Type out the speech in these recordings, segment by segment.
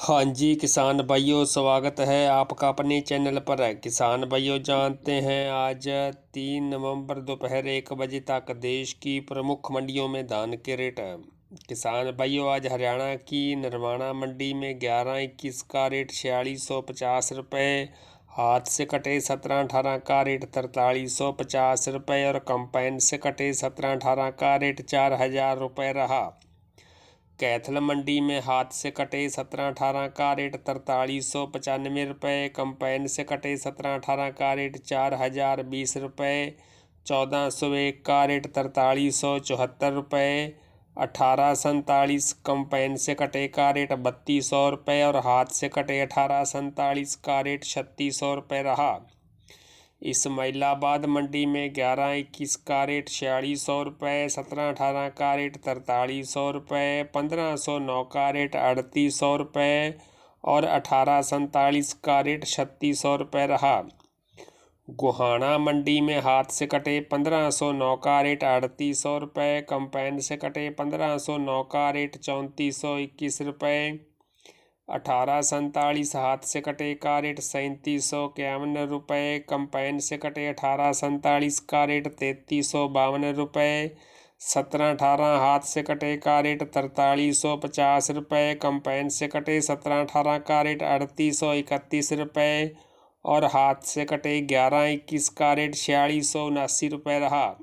हाँ जी किसान भाइयों, स्वागत है आपका अपने चैनल पर। किसान भाइयों, जानते हैं आज 3 नवंबर दोपहर 1 बजे तक देश की प्रमुख मंडियों में धान के रेट। किसान भाइयों, आज हरियाणा की नरवाना मंडी में 11-21 का रेट 4650 रुपये, हाथ से कटे 17-18 का रेट 4350 रुपये और कंपाइन से कटे 17-18 का रेट 4000 रुपये रहा। कैथल मंडी में हाथ से कटे 17-18 का रेट 4395 रुपये, कंपाइन से कटे 17-18 का रेट 4020 रुपये, 1401 का रेट 4374 रुपये, 1847 कंपाइन से कटे का रेट 3200 रुपये और हाथ से कटे 1847 का रेट 3600 रुपये रहा। इस्माइलाबाद मंडी में 11-21 का रेट 4600 रुपये, 17-18 का रेट 4300 रुपये, 1509 का रेट 3800 रुपये और 1847 का रेट 3600 रुपये रहा। गोहाना मंडी में हाथ से कटे 1509 का रेट 3800 रुपये, कंपाइन से कटे 1509 का रेट 3421 रुपये, 1847 हाथ से कटे का रेट 3751 रुपये, कंपाइन से कटे 1847 का रेट 3352 रुपये, 17-18 हाथ से कटे का रेट 4350 रुपये, कंपाइन से कटे 17-18 का रेट 3831 रुपये और हाथ से कटे 11-21 का रेट 4679 रुपये रहा।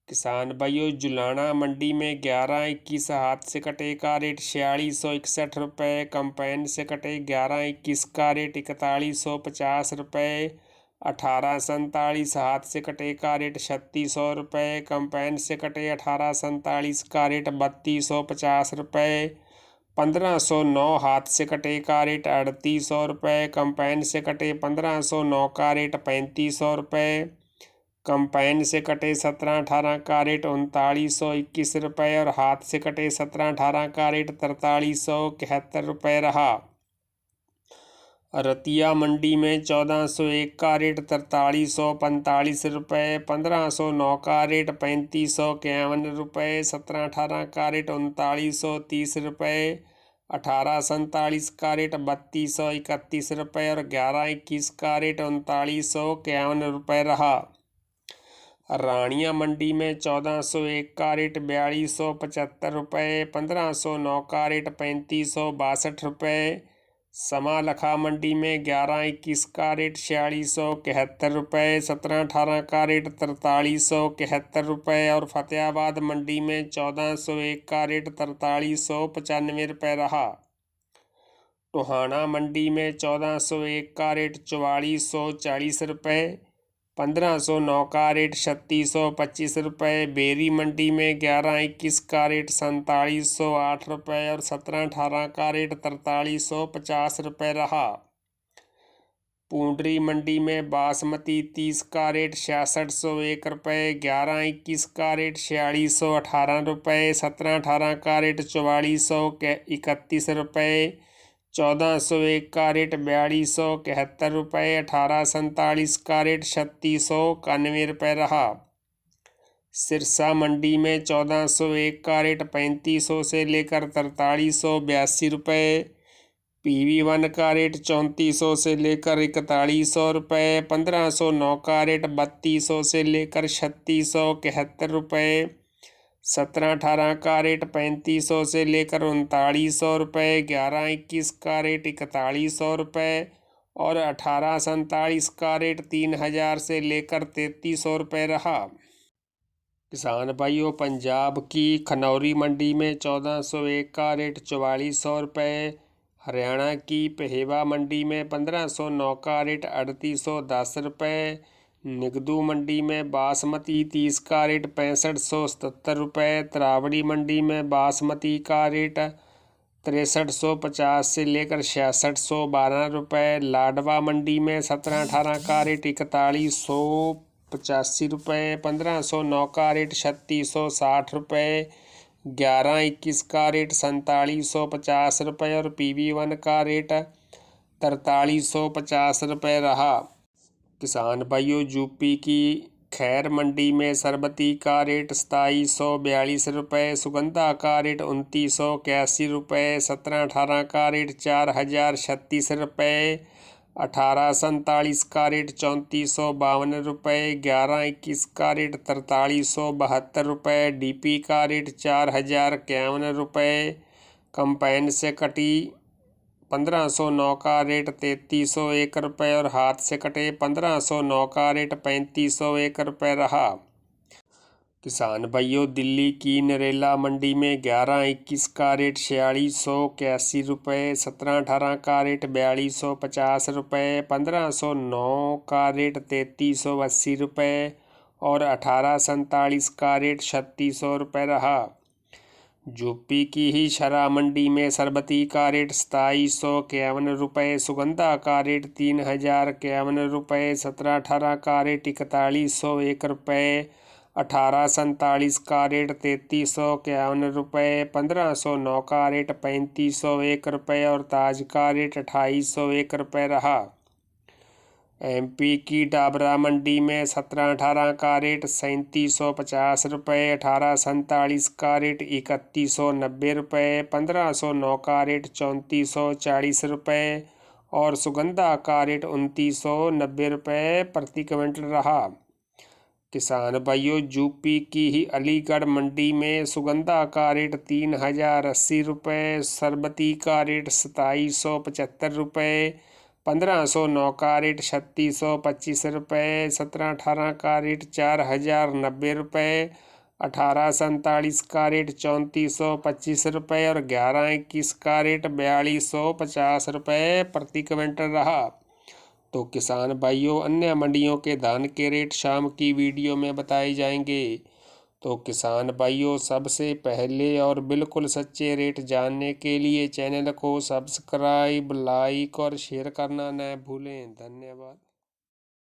किसान भाइयों, जुलाना मंडी में 11-21 हाथ से कटे का रेट 4661 रुपये, कंपाइन से कटे 11-21 का रेट 4150 रुपये, 1847 हाथ से कटे का रेट 3600 रुपये, कंपाइन से कटे 1847 का रेट 3250 रुपये, 1509 हाथ से कटे का रेट 3800 रुपये, कंपाइन से कटे 1509 का रेट 3500 रुपये, कंपाइन से कटे 17-18 का रेट 3921 रुपये और हाथ से कटे 17-18 का रेट 4371 रुपये रहा। रतिया मंडी में 1401 का रेट 4345 रुपये, 1509 का रेट 3551 रुपये, 17-18 का रेट 3930 रुपये, 1847 का रेट 3231 रुपये और 11-21 का रेट 3951 रुपये रहा। रानिया मंडी में 1401 का रेट 4275 रुपये, 1509 का रेट 3562 रुपये, समालखा मंडी में 11-21 का रेट 4671 रुपये, 17-18 का रेट 4371 रुपये और फतेहाबाद मंडी में 1401 का रेट 4395 रुपये रहा। टोहाना मंडी में 1401 का रेट 4440 रुपये, 1509 का रेट 3625 रुपये, बेरी मंडी में 11-21 का रेट 4708 रुपये और 17-18 का रेट 4350 रुपये रहा। पूंडरी मंडी में बासमती 30 का रेट 6601 रुपये, 11-21 का रेट 4618 रुपये, 17-18 का रेट 4431 रुपये, 1401 का रेट 4271 रुपये, 1847 का रेट 3691 रुपये रहा। सिरसा मंडी में 1401 का रेट 3500 से लेकर 4382 रुपये, PV1 का रेट 3400 से लेकर 4100 रुपये, 1509 का रेट 3200 से लेकर 3671 रुपये, 17-18 का रेट 3500 से लेकर 3900 रुपये, 11-21 का रेट 4100 रुपये और 1847 का रेट 3000 से लेकर 3300 रुपये रहा। किसान भाइयों, पंजाब की खनौरी मंडी में 1401 का रेट 4400 रुपये, हरियाणा की पहेवा मंडी में 1509 का रेट 3810 रुपये, निगदू मंडी में बासमती 30 का रेट 6577 रुपये, तरावड़ी मंडी में बासमती का रेट 6350 से लेकर 6612 रुपये, लाडवा मंडी में 17-18 का रेट 4185 रुपये, 1509 का रेट 3660 रुपये, 11-21 का रेट 4750 रुपये और PV1 का रेट 4350 रुपये रहा। किसान भाइयों, यूपी की खैर मंडी में सरबती का रेट 2742 रुपये, सुगंधा का रेट 2981 रुपये, 17-18 का रेट 4036 रुपये, 18-47 का रेट 3452 रुपये, 11-21 का रेट 4372 रुपये, डीपी का रेट 4051 रुपये, कंपाइन से कटी 1509 का रेट 3301 रुपये और हाथ से कटे 1509 का रेट 3501 रुपये रहा। किसान भाइयों, दिल्ली की नरेला मंडी में 11-21 का रेट 4681 रुपये, 17-18 का रेट 4250 रुपये, 1509 का रेट 3380 रुपये और 18-47 का रेट 3600 रुपये रहा। यूपी की ही शरा मंडी में सरबती का रेट 2751 रुपये, सुगंधा का रेट 3051 रुपये, 17-18 का रेट 4101 रुपये, 18-47 का रेट 3351 रुपये, 1509 का रेट 3501 रुपये और ताज का रेट 2801 रुपये रहा। एमपी की डाबरा मंडी में 17-18 का रेट 3750 रुपये, 18-47 का रेट 3190 रुपये, 1509 का रेट 3440 रुपये और सुगंधा का रेट 2990 रुपये प्रति क्विंटल रहा। किसान भाइयों, यूपी की ही अलीगढ़ मंडी में सुगंधा का रेट 3080 रुपये, सरबती का रेट 2775 रुपये, 1509 का रेट 3625 रुपये, 17-18 का रेट 4090 रुपये, 18-47 का रेट 3425 रुपये और 11-21 का रेट 4250 रुपये प्रति क्विंटल रहा। तो किसान भाइयों, अन्य मंडियों के धान के रेट शाम की वीडियो में बताए जाएंगे। तो किसान भाइयों, सबसे पहले और बिल्कुल सच्चे रेट जानने के लिए चैनल को सब्सक्राइब, लाइक और शेयर करना न भूलें। धन्यवाद।